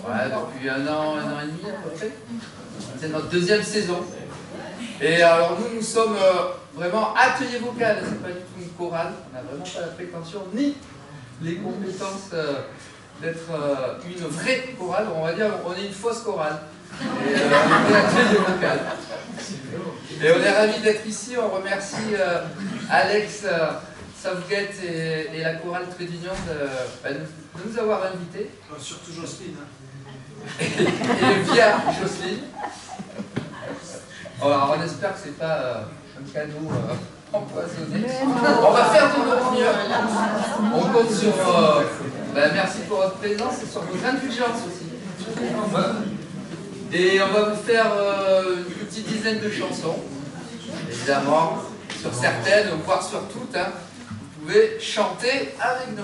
Ouais, depuis un an et demi à peu près. C'est notre deuxième saison. Et alors nous sommes vraiment atelier vocal, c'est pas du tout une chorale. On n'a vraiment pas la prétention ni les compétences d'être une vraie chorale. On va dire on est une fausse chorale. Et on est atelier vocal. Et on est ravis d'être ici. On remercie Alex Southgate et la chorale Trait d'Union de nous avoir invités. Surtout Jocelyne. Et via Jocelyne. Alors on espère que c'est pas un cadeau empoisonné. On va faire de notre mieux. On compte sur... merci pour votre présence et sur votre indulgence aussi. Et on va vous faire une petite dizaine de chansons. Évidemment, sur certaines, voire sur toutes, hein, vous pouvez chanter avec nous.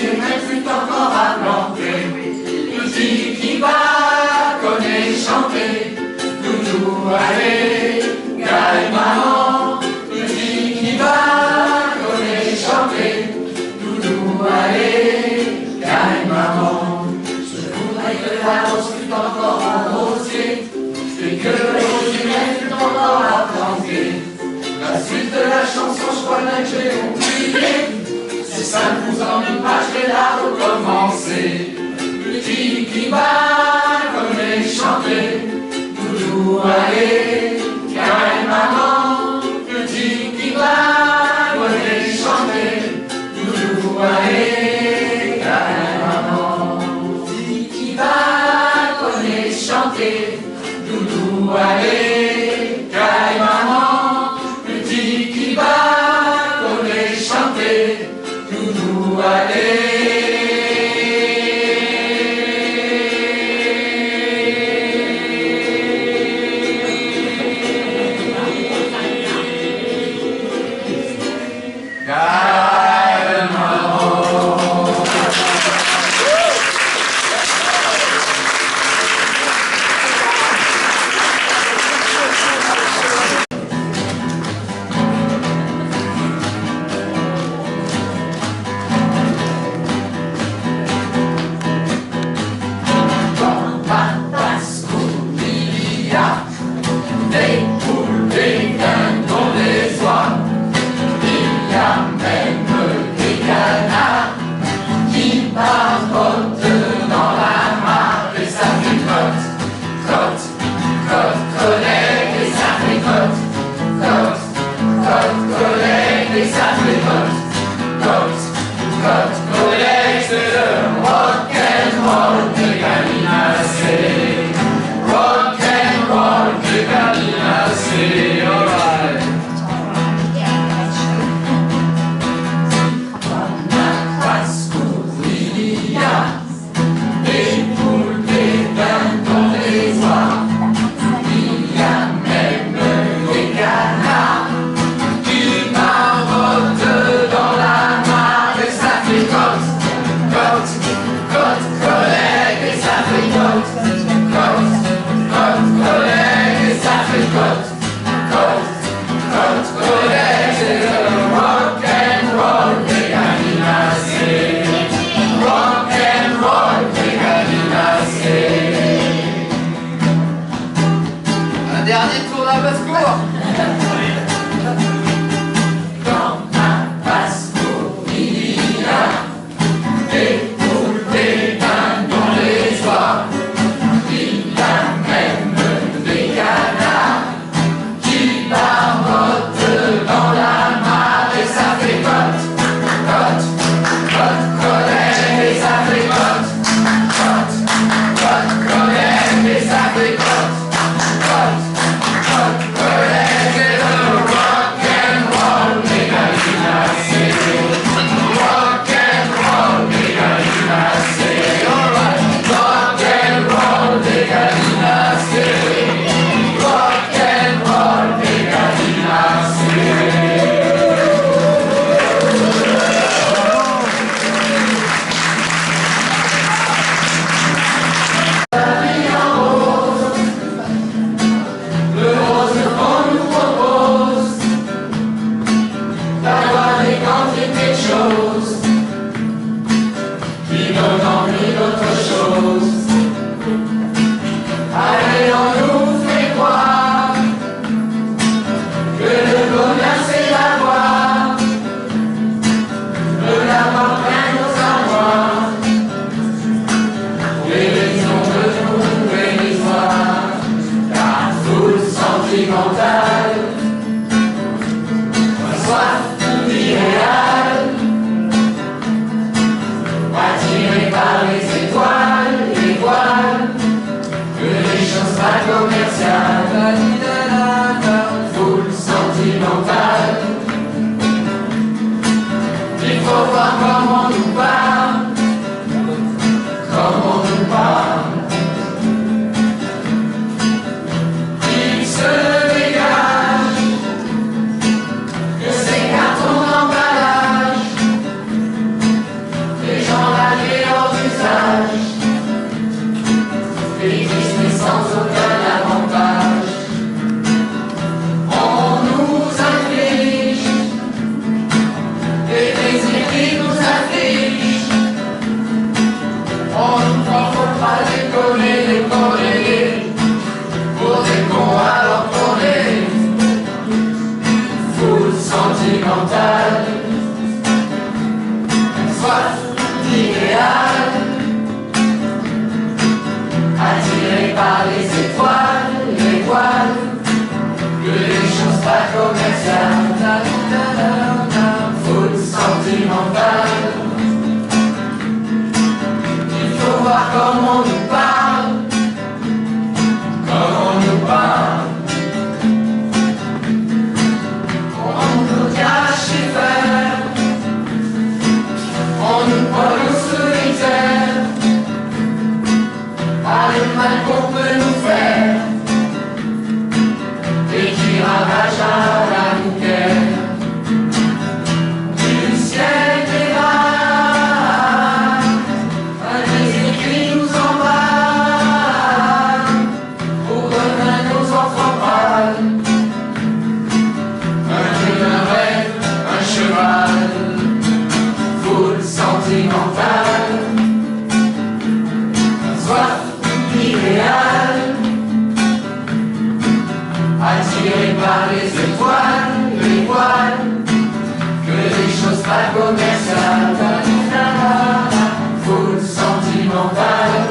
rosier, mais plus encore à planter. Petit qui bat, connaît chanter. Doudou, allez, gagne maman. Petit qui bat, connaît chanter. Doudou, allez, gagne maman. Je voudrais que la rose fût encore en rosier, et que le rosier fût encore à planter. La suite de la chanson, je crois bien que j'ai oublié. Si ça ne vous ennuie pas, je vais la recommencer. Petit qui bat, connaît chanter. Doudou, allez, gagne maman. Petit qui bat, connaît chanter. Doudou, allez, gagne maman. Petit qui bat, connaît chanter. Doudou, allez, gagne maman. Petit qui bat, connaît chanter. Doudou, allez. idéal, attiré par les étoiles, les voiles, que les choses pas commerciales, foule sentimentale. Il faut voir comment on nous parle, comment on nous parle. On nous cache et faire, on nous polle au solitaire, par le mal qu'on peut nous faire, et qui ravage à la bouquette du ciel des vagues. Les écrits nous emballent pour donner à nos enfants pâles un jeu, un rêve, un cheval, foule sentimentale, soif idéal, attiré par les étoiles, les voiles, que les choses pas commerciales, foule sentimentale.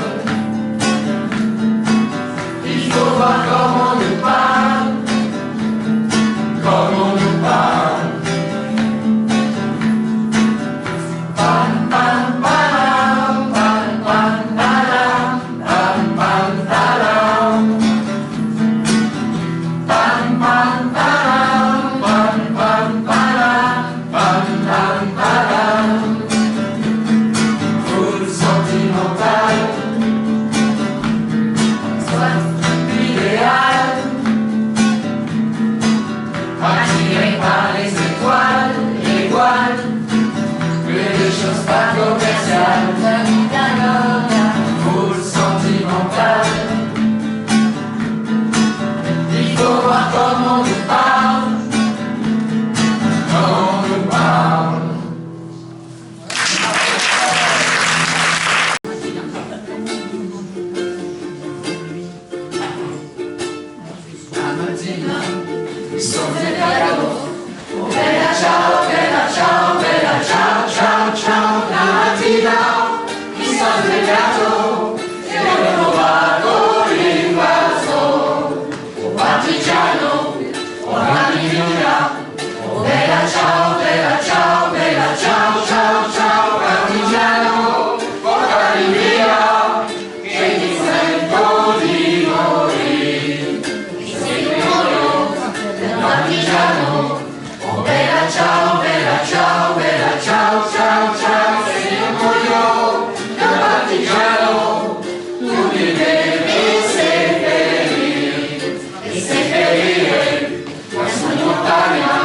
Il faut voir comment on nous parle, comment on nous parle. Pam pam param, pam pam param, pam pam param. Pam pam param, pam pam param, pam pam param. Foule sentimentale, soif idéal, attiré par les étoiles, les voiles, que les choses pas commerciales, foule sentimentale. Il faut voir comment on nous parle, comment on nous parle. La mattina sono cadeau, bella ciao, bella ciao, bella ciao, ciao, ciao. La mattina mi sono svegliato e ho trovato l'invaso. Oh partigiano, oh camminina, oh bella ciao, bella ciao, bella ciao, ciao, ciao. Partigiano, portami via, che mi sento di morire. Mi sento del partigiano, oh bella ciao, bella ciao, bella ciao, ciao, ciao. Sento io del partigiano, tu mi devi seppellire, e seppellire la sua montagna.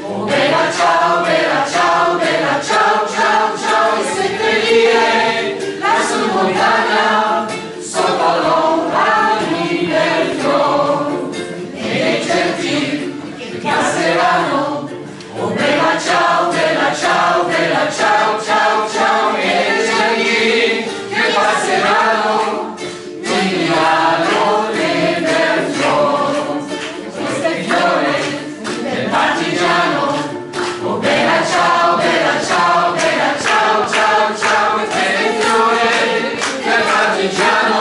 Oh bella ciao, bella ciao, bella ciao, ciao, ciao. E seppellire la sua montagna sotto l'ombra di Belfiore e dei certi che passeranno. Oh bella ciao, bella ciao, bella ciao, ciao, ciao. E dei certi che passeranno mi diranno di Belfiore. Questo è il fiore del partigiano. Oh bella ciao, bella ciao, bella ciao, ciao, ciao. Questo è il fiore del partigiano,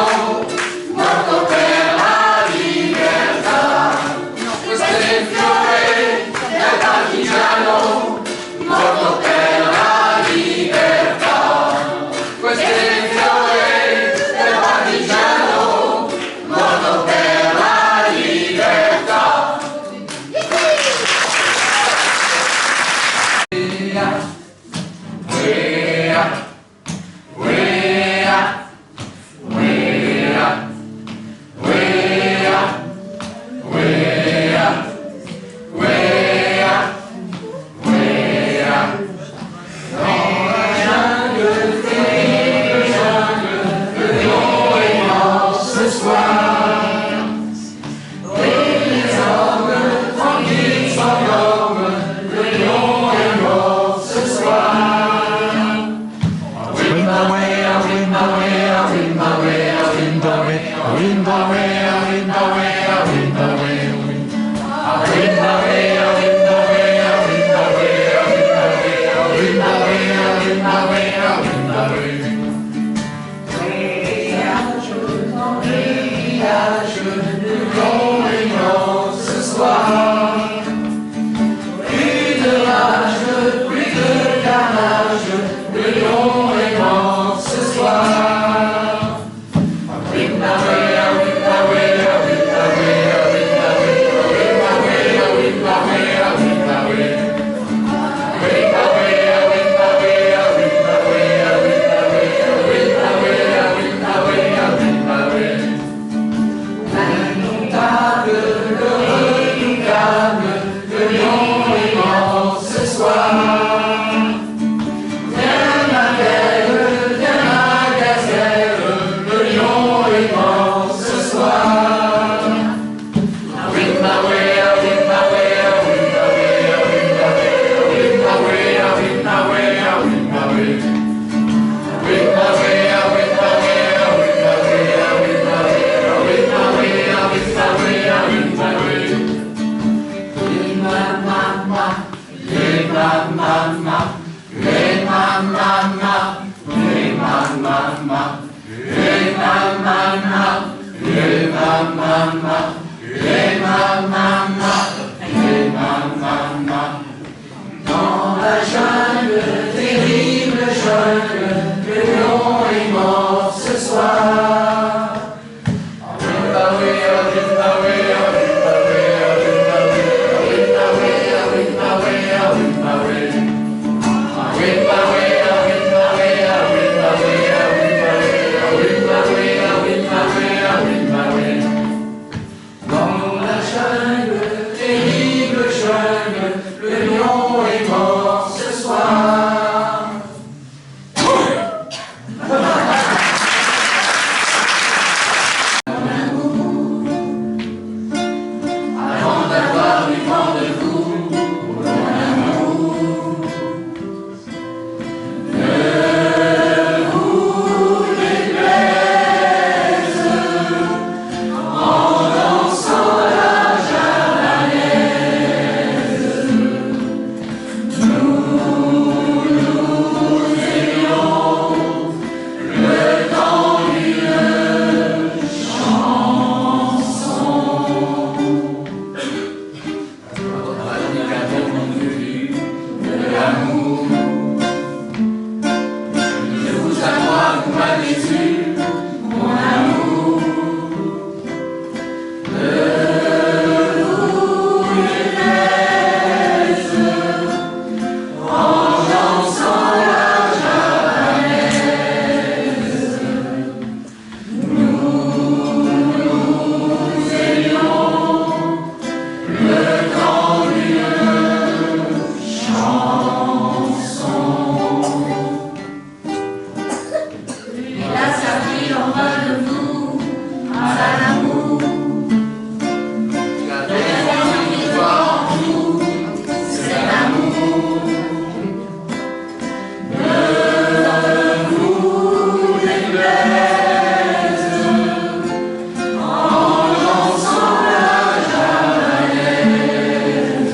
morto per la libertà. Questo è il fiore del partigiano, morto per la libertà. Questo è il fiore del partigiano, morto per la libertà. Ce soir, les hommes tranquilles s'endorment, le lion est mort ce soir. I win my way, I win my way, I win my way, I win my way, I win my way, I win my way, I win my way, I win my way, I win my way, I win my way, I win my way, I win my way, I win my way, I win my way. Dans la jungle, terrible jungle, le lion est mort ce soir. Dans la jungle, terrible jungle, le lion est mort ce soir. Avant d'avoir eu vent de vous, mon amour, ne vous déplaise en dansant la javanaise. Nous aimions le temps d'une chanson. Nous avons vu de l'amour. De vous à moi, vous m'avez eu, mon amour. Ne vous déplaise en dansant la javanaise. Nous aimions le temps d'une chanson. Il a servi en bas de nous à l'amour. La dernière victoire en nous, c'est l'amour. Ne vous déplaise en dansant la javanaise.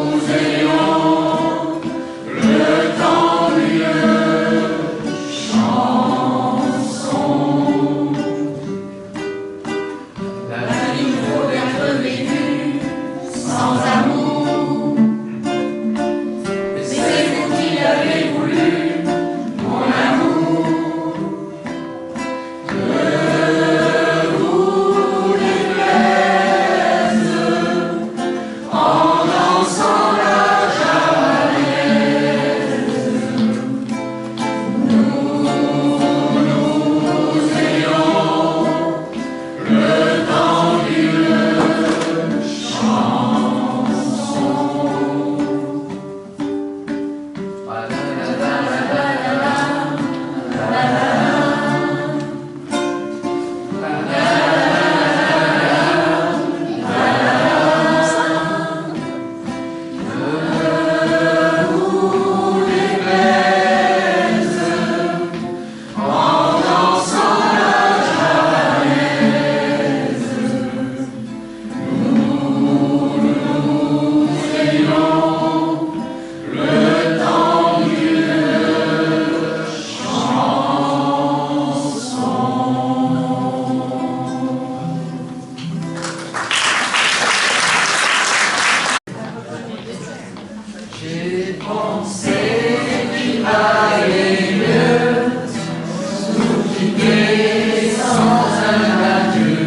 Nous ayons le temps d'une chanson. La vie vaut d'être vécue sans amour. Mais c'est vous qui l'avez voulu, mon amour. Ne vous déplaise en dansant la javanaise. Nous ayons le temps d'une chanson. Ne vous déplaise en dansant la javanaise. Nous ayons le temps d'une chanson. J'ai pensé qu'il valait mieux nous quitter sans un adieu.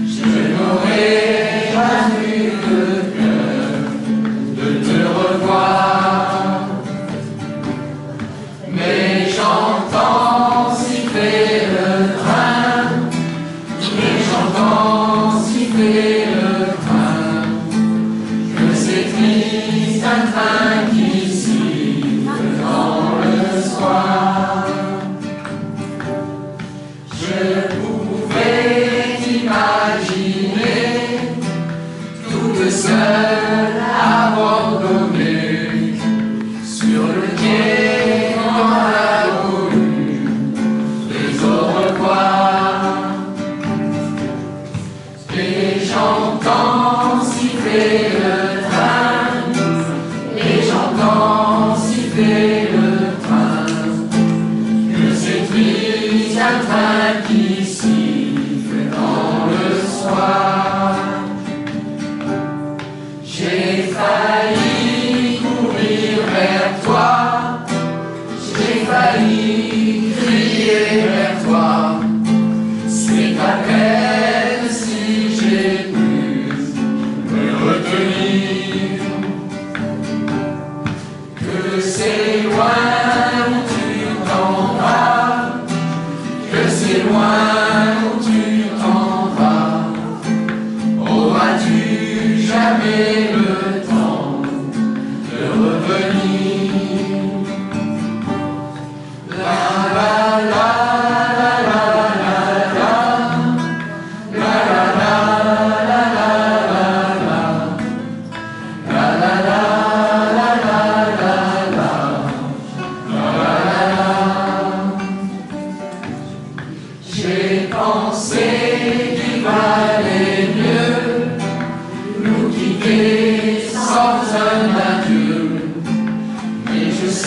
Je n'aurais pas eu le cœur de te revoir. Mais j'entends siffler le train. Mais j'entends siffler le train. Que c'est triste un train qui siffle dans le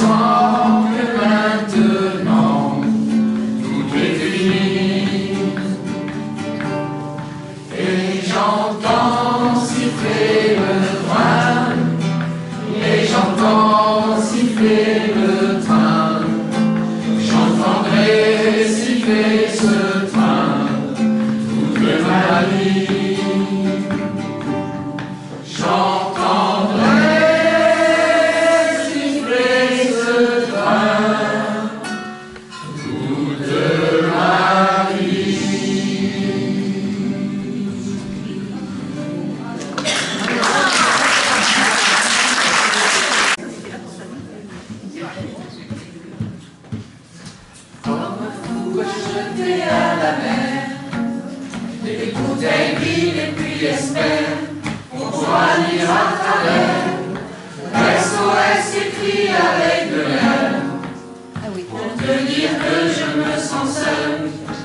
sens que maintenant tout est fini. Et j'entends siffler le train, et j'entends siffler le train. J'entendrai siffler ce train toute ma vie. J'entendrai siffler ce train toute ma vie. Jeté à la mer, des bouteilles vides et puis espère qu'on pourra lire à travers. SOS écrit avec de l'air, pour te dire que je me sens seul,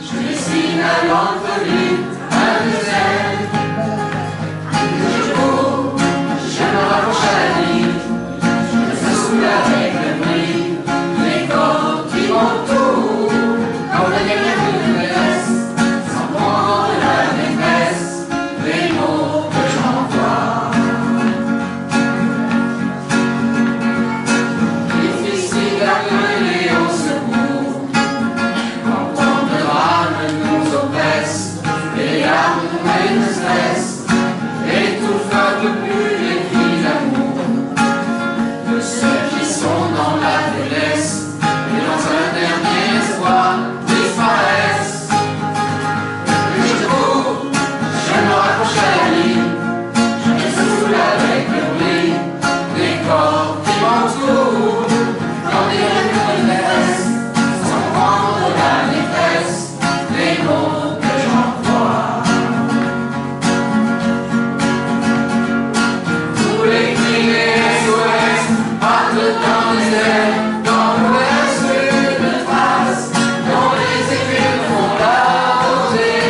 je dessine à l'entrevue un désert. Je cours, je me rapproche à la vie, je me saoule avec le bruit, les corps qui m'entourent. Quand la lumière me laisse, sans prendre la détresse, les mots que j'envoie. Difficile d'appeler au secours, quand tant de drames nous oppressent, les larmes et le stress, étouffent un peu plus les cris d'amour de ceux qui sont dans la faiblesse et dans un dernier espoir. Et je cours, je me rapproche à la vie, je me saoule avec le bruit des corps qui m'entourent. Quand des rêves me laissent, sans prendre la détresse, les mots que j'envoie. Tous les cris des SOS partent dans les airs, dans l'ouest une trace, dont les écumes font la rosée.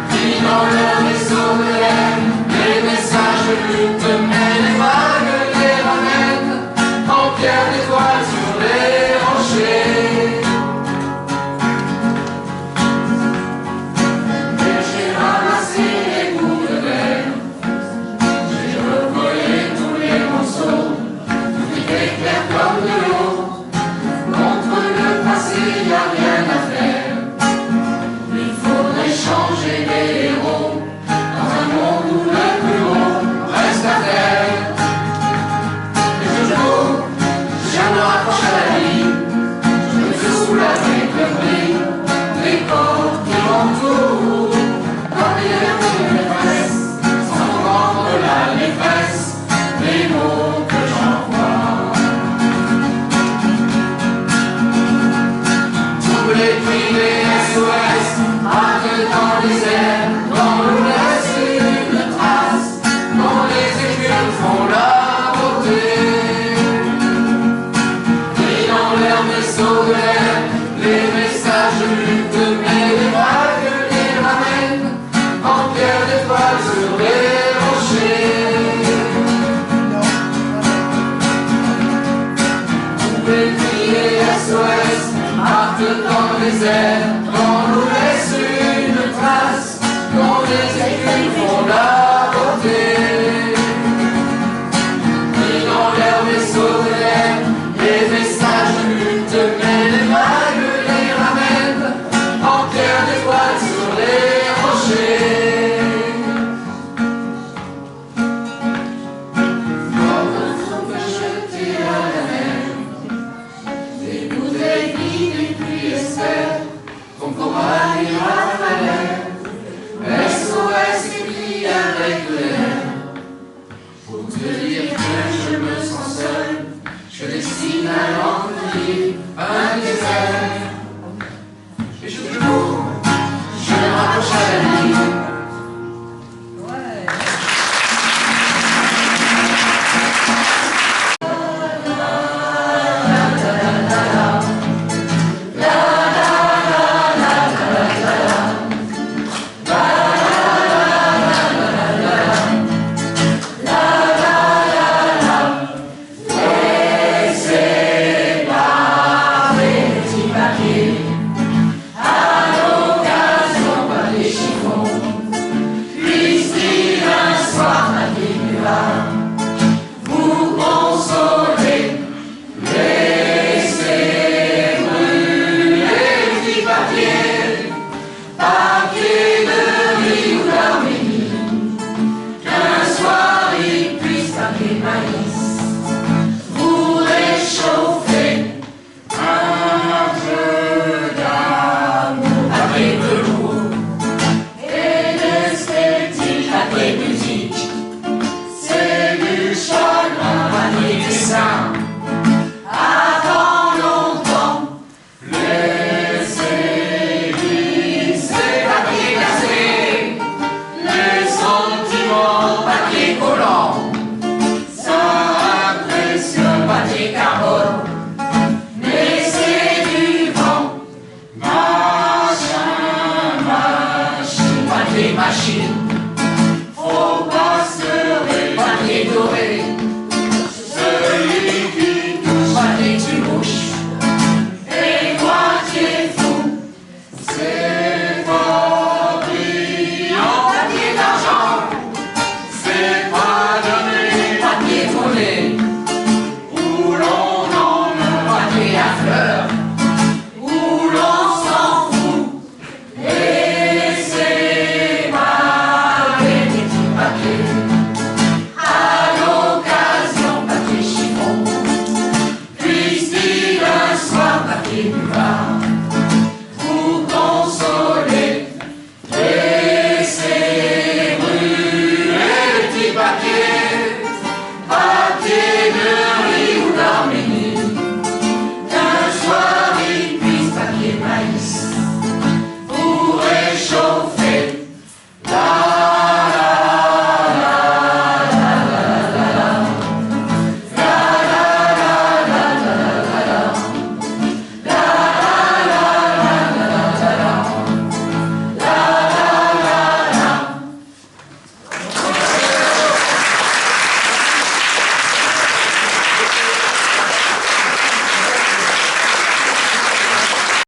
Puis dans leur vaisseau de l'air, les messages luttent, mais les vagues les ramènent en pierre d'étoiles sur les rochers. Et j'ai ramassé les bouts de verre, j'ai recollé tous les morceaux, tout est clair comme de l'eau. Contre le passé, y a rien à faire. Il faudrait changer les héros dans un monde où le plus haut reste à terre. Et je cours, je me rapproche à la vie, je me saoule avec le bruit des corps qui m'entourent. Quand les rêves me pressent, sans prendre la détresse, les mots que j'envoie. Tous les cris des SOS partent dans les airs, dans l'ouest une trace, dont les écumes font la beauté. Et dans leur vaisseau de l'air, les messages luttent, mais les vagues les ramènent en pierre d'étoiles sur les rochers. Tous les cris des SOS partent dans les airs, dans l'ouest une trace, dont les écumes font la beauté. Et dans leur vaisseau de l'air, les messages luttent, mais les vagues les ramènent en pierre d'étoiles sur les rochers. Comme un trompe jeté à la mer, des bouteilles vides et puis espère qu'on pourra lire à travers. SOS écrit avec de l'air, pour te dire que je me sens seul, je dessine à l'encre un désert.